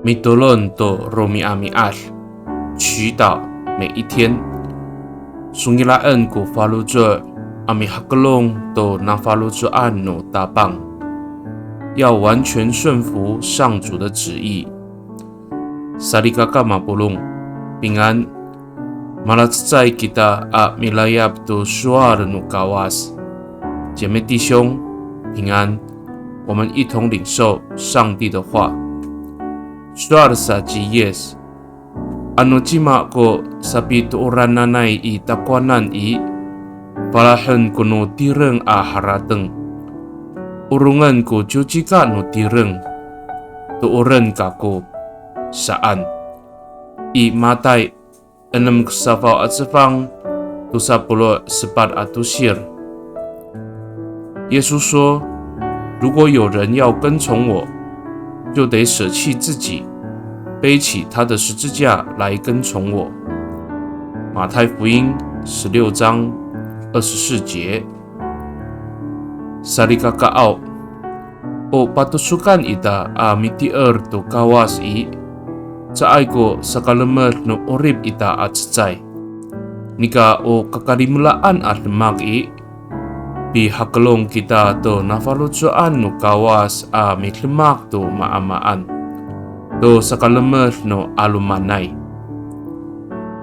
米多伦多罗米阿米阿，祈祷每一天。Sungilaan ko falujo ami hakalong do na falujo ano tabang，要完全顺服上主的旨意。Sarikaka mapulong平安。Malatsai kita a milayap do suar no kawas，姐妹弟兄平安，我们一同领受上帝的话。Suar sa yes。Ano cima ko sabi tuuran nanay I takwanan I palahan ko no tireng a harateng urungan ko jujika no tireng tuuran ka ko saan I matay 6 safaw at sefang 24 atusir。 耶稣说，如果有人要跟从我，就得舍弃自己，背起他的十字架来跟从我。马太福音16章24节。Sarikakaaw o patusukan ita a mitier to kawas I saay ko sa kalamer no orib ita at tsay nika o kakarimulaan at lemag I bihakalong kita to nafalutsoan no kawas a mitlemak to maamaan都萨卡勒莫诺阿鲁曼奈。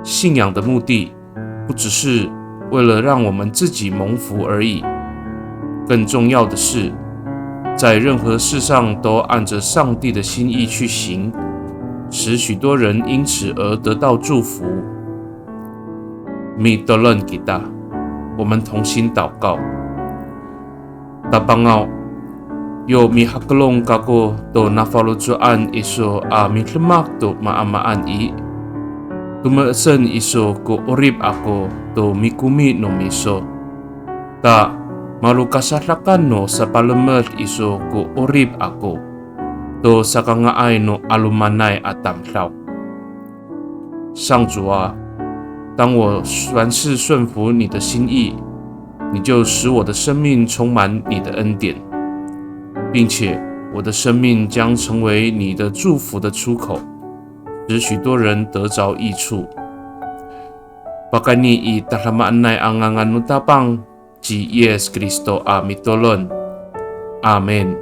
信仰的目的不只是为了让我们自己蒙福而已，更重要的是，在任何事上都按着上帝的心意去行，使许多人因此而得到祝福。米多伦吉达，我们同心祷告。达邦奥。Yo mihaklong kako to nafalutuan iso a mitlemak to maamaan I tumasen iso ko orib ako to mikumi no miso ta malukasahlakan no sa palamet iso ko orib ako to sa kangaay no alumanay at tamlaw。 上主啊，当我凡事顺服你的心意，你就使我的生命充满你的恩典，并且我的生命将成为你的祝福的出口，使许多人得着益处。Pakani I tahamaanay ang nganutapang Ji Yes Kristo a mitolon. Amen。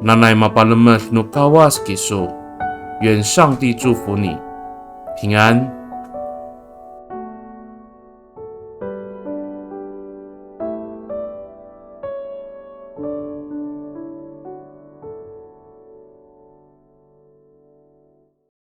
Nanay mapalamat no kawas kiso， 愿上帝祝福你，平安。